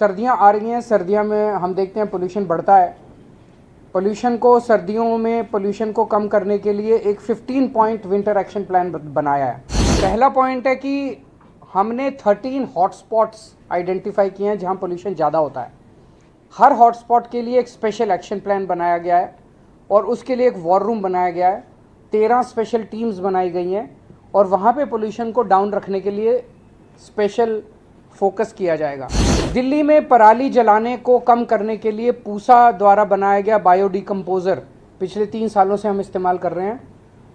सर्दियां आ रही हैं। सर्दियों में हम देखते हैं पोल्यूशन बढ़ता है। पोल्यूशन को सर्दियों में पोल्यूशन को कम करने के लिए एक 15 पॉइंट विंटर एक्शन प्लान बनाया है। पहला पॉइंट है कि हमने 13 हॉटस्पॉट्स आइडेंटिफाई किए हैं जहां पोल्यूशन ज़्यादा होता है। हर हॉटस्पॉट के लिए एक स्पेशल एक्शन प्लान बनाया गया है और उसके लिए एक वॉर रूम बनाया गया है। 13 स्पेशल टीम्स बनाई गई हैं और वहाँ पे पोल्यूशन को डाउन रखने के लिए स्पेशल फोकस किया जाएगा। दिल्ली में पराली जलाने को कम करने के लिए पूसा द्वारा बनाया गया बायोडिकम्पोज़र पिछले 3 सालों से हम इस्तेमाल कर रहे हैं।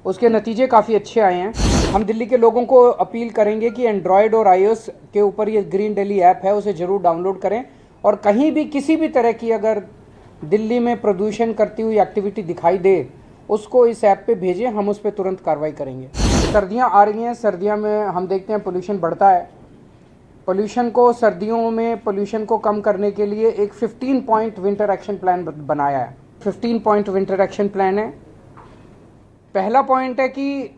उसके नतीजे काफ़ी अच्छे आए हैं। हम दिल्ली के लोगों को अपील करेंगे कि एंड्रॉयड और iOS के ऊपर ये ग्रीन दिल्ली ऐप है, उसे ज़रूर डाउनलोड करें और कहीं भी किसी भी तरह की अगर दिल्ली में प्रदूषण करती हुई एक्टिविटी दिखाई दे उसको इस ऐप पे भेजें, हम उस पर तुरंत कार्रवाई करेंगे। सर्दियां आ रही हैं। सर्दियों में हम देखते हैं पोल्यूशन बढ़ता है। पोल्यूशन को सर्दियों में पोल्यूशन को कम करने के लिए एक 15 पॉइंट विंटर एक्शन प्लान बनाया है। 15 पॉइंट विंटर एक्शन प्लान है। पहला पॉइंट है कि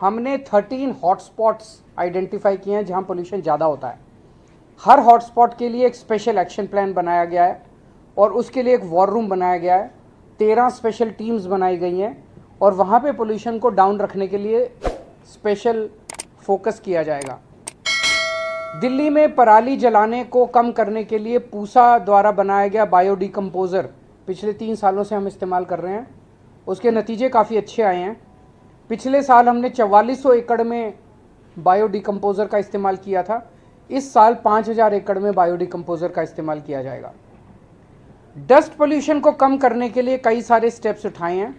हमने 13 हॉटस्पॉट्स आइडेंटिफाई किए हैं जहां पोल्यूशन ज़्यादा होता है। हर हॉटस्पॉट के लिए एक स्पेशल एक्शन प्लान बनाया गया है और उसके लिए एक वॉर रूम बनाया गया है। 13 स्पेशल टीम्स बनाई गई हैं और वहाँ पे पोल्यूशन को डाउन रखने के लिए स्पेशल फोकस किया जाएगा। दिल्ली में पराली जलाने को कम करने के लिए पूसा द्वारा बनाया गया बायोडिकम्पोज़र पिछले 3 सालों से हम इस्तेमाल कर रहे हैं। उसके नतीजे काफ़ी अच्छे आए हैं। पिछले साल हमने 4400 एकड़ में बायोडिकम्पोज़र का इस्तेमाल किया था। इस साल 5000 एकड़ में बायोडिकम्पोज़र का इस्तेमाल किया जाएगा। डस्ट पोल्यूशन को कम करने के लिए कई सारे स्टेप्स उठाए हैं।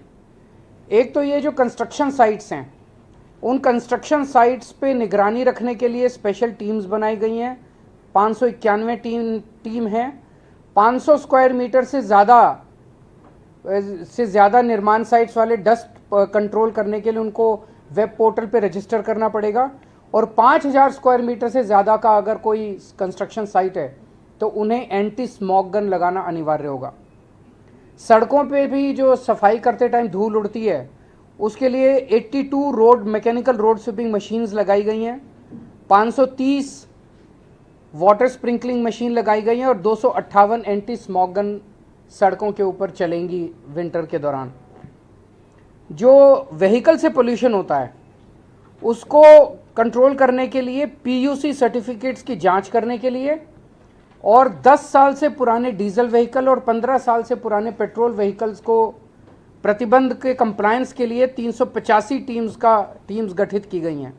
एक तो ये जो कंस्ट्रक्शन साइट्स हैं, उन कंस्ट्रक्शन साइट्स पे निगरानी रखने के लिए स्पेशल टीम्स बनाई गई हैं। 591 टीम हैं। 500 स्क्वायर मीटर से ज़्यादा निर्माण साइट्स वाले डस्ट कंट्रोल करने के लिए उनको वेब पोर्टल पे रजिस्टर करना पड़ेगा और 5000 स्क्वायर मीटर से ज़्यादा का अगर कोई कंस्ट्रक्शन साइट है तो उन्हें एंटी स्मॉग गन लगाना अनिवार्य होगा। सड़कों पे भी जो सफाई करते टाइम धूल उड़ती है उसके लिए 82 मैकेनिकल रोड स्वीपिंग मशीन्स लगाई गई हैं। 530 वाटर स्प्रिंकलिंग मशीन लगाई गई हैं और 258 एंटी स्मॉग गन सड़कों के ऊपर चलेंगी विंटर के दौरान। जो व्हीकल से पोल्यूशन होता है उसको कंट्रोल करने के लिए PUC सर्टिफिकेट्स की जांच करने के लिए और 10 साल से पुराने डीजल व्हीकल और 15 साल से पुराने पेट्रोल व्हीकल्स को प्रतिबंध के कंप्लायंस के लिए 385 टीम्स गठित की गई हैं।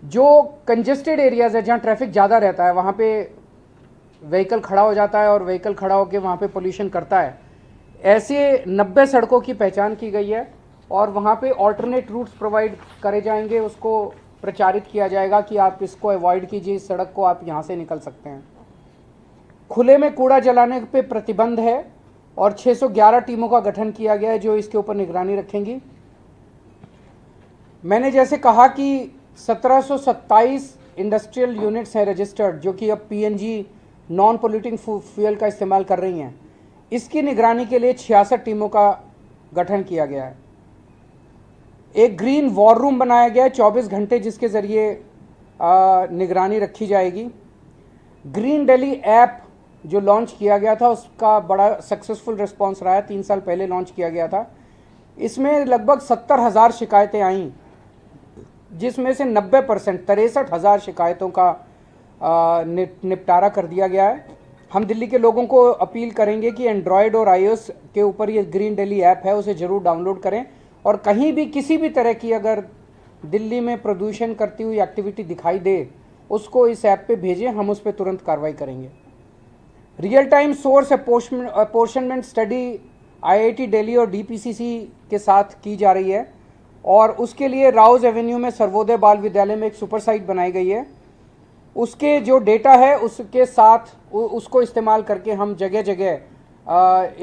जो कंजेस्टेड एरियाज है जहां ट्रैफिक ज़्यादा रहता है, वहां पे व्हीकल खड़ा हो जाता है और व्हीकल खड़ा होकर वहां पे पोल्यूशन करता है, ऐसे 90 सड़कों की पहचान की गई है और वहां पे ऑल्टरनेट रूट्स प्रोवाइड करे जाएंगे। उसको प्रचारित किया जाएगा कि आप इसको अवॉइड कीजिए, इस सड़क को आप यहाँ से निकल सकते हैं। खुले में कूड़ा जलाने पे प्रतिबंध है और 611 टीमों का गठन किया गया है जो इसके ऊपर निगरानी रखेंगी। मैंने जैसे कहा कि 1727 इंडस्ट्रियल यूनिट्स हैं रजिस्टर्ड जो कि अब PNG नॉन पोल्यूटिंग फ्यूल का इस्तेमाल कर रही हैं। इसकी निगरानी के लिए 66 टीमों का गठन किया गया है। एक ग्रीन वॉर रूम बनाया गया है 24 घंटे जिसके ज़रिए निगरानी रखी जाएगी। ग्रीन दिल्ली ऐप जो लॉन्च किया गया था उसका बड़ा सक्सेसफुल रिस्पांस रहा है। 3 साल पहले लॉन्च किया गया था। इसमें लगभग 70,000 शिकायतें आईं जिसमें से 90% 63,000 शिकायतों का निपटारा कर दिया गया है। हम दिल्ली के लोगों को अपील करेंगे कि एंड्रॉयड और iOS के ऊपर ये ग्रीन दिल्ली ऐप है, उसे ज़रूर डाउनलोड करें और कहीं भी किसी भी तरह की अगर दिल्ली में प्रदूषण करती हुई एक्टिविटी दिखाई दे उसको इस ऐप पे भेजें, हम उस पर तुरंत कार्रवाई करेंगे। Real time source apportionment study IIT Delhi और DPCC के साथ की जा रही है और उसके लिए राउज एवेन्यू में सर्वोदय बाल विद्यालय में एक सुपर साइट बनाई गई है। उसके जो डेटा है उसके साथ उसको इस्तेमाल करके हम जगह जगह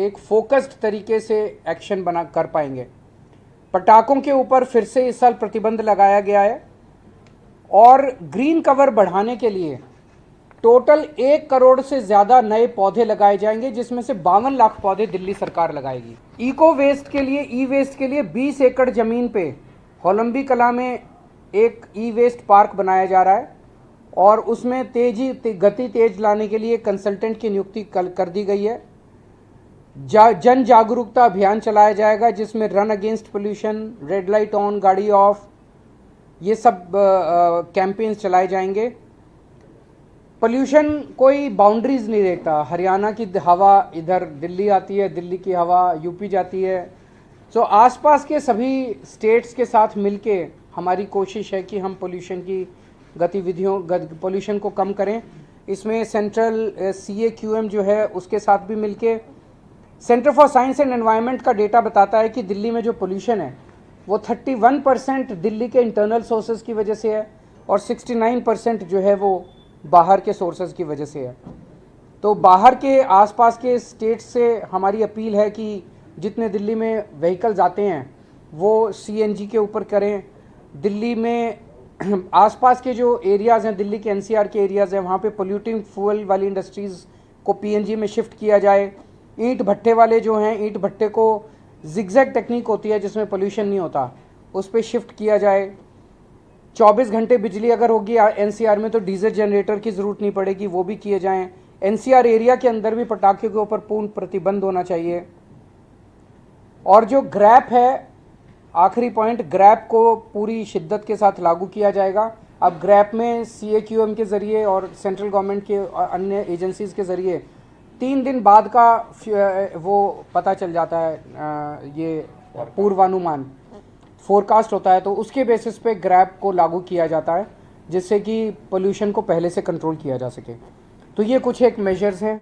एक फोकस्ड तरीके से एक्शन बना कर पाएंगे। पटाखों के ऊपर फिर से इस साल प्रतिबंध लगाया गया है और ग्रीन कवर बढ़ाने के लिए टोटल 1 करोड़ से ज़्यादा नए पौधे लगाए जाएंगे जिसमें से 52 लाख पौधे दिल्ली सरकार लगाएगी। इको वेस्ट के लिए ई-वेस्ट के लिए 20 एकड़ ज़मीन पे होलंबी कला में एक ई-वेस्ट पार्क बनाया जा रहा है और उसमें गति तेज लाने के लिए कंसल्टेंट की नियुक्ति कर दी गई है। जन जागरूकता अभियान चलाया जाएगा जिसमें run against pollution, red light on, गाड़ी ऑफ, ये सब कैंपेन्स चलाए जाएंगे। पोल्यूशन कोई बाउंड्रीज नहीं देखता। हरियाणा की हवा इधर दिल्ली आती है, दिल्ली की हवा यूपी जाती है। तो आसपास के सभी स्टेट्स के साथ मिलके हमारी कोशिश है कि हम पोल्यूशन की पोल्यूशन को कम करें। इसमें सेंट्रल CAQM जो है उसके साथ भी मिलके, centre for science and environment का डेटा बताता है कि दिल्ली में जो पोल्यूशन है वो 31% दिल्ली के इंटरनल सोर्सेज की वजह से है और 69% जो है वो बाहर के सोर्सेज की वजह से है। तो बाहर के आसपास के स्टेट से हमारी अपील है कि जितने दिल्ली में व्हीकल्स आते हैं वो CNG के ऊपर करें। दिल्ली में आसपास के जो एरियाज़ हैं, दिल्ली के NCR के एरियाज़ हैं, वहाँ पे पोल्यूटिंग फ्यूल वाली इंडस्ट्रीज़ को PNG में शिफ्ट किया जाए। ईंट भट्टे वाले जो हैं, ईंट भट्टे को जिगजैग टेक्निक होती है जिसमें पोल्यूशन नहीं होता, उस पर शिफ्ट किया जाए। 24 घंटे बिजली अगर होगी NCR में तो डीजल जनरेटर की ज़रूरत नहीं पड़ेगी, वो भी किए जाएं। NCR एरिया के अंदर भी पटाखे के ऊपर पूर्ण प्रतिबंध होना चाहिए। और जो ग्रैप है, आखिरी पॉइंट, ग्रैप को पूरी शिद्दत के साथ लागू किया जाएगा। अब ग्रैप में CAQM के ज़रिए और सेंट्रल गवर्नमेंट के अन्य एजेंसीज़ के ज़रिए 3 दिन बाद का वो पता चल जाता है, ये पूर्वानुमान फोरकास्ट होता है, तो उसके बेसिस पे ग्रैप को लागू किया जाता है जिससे कि पोल्यूशन को पहले से कंट्रोल किया जा सके। तो ये कुछ एक मेजर्स हैं।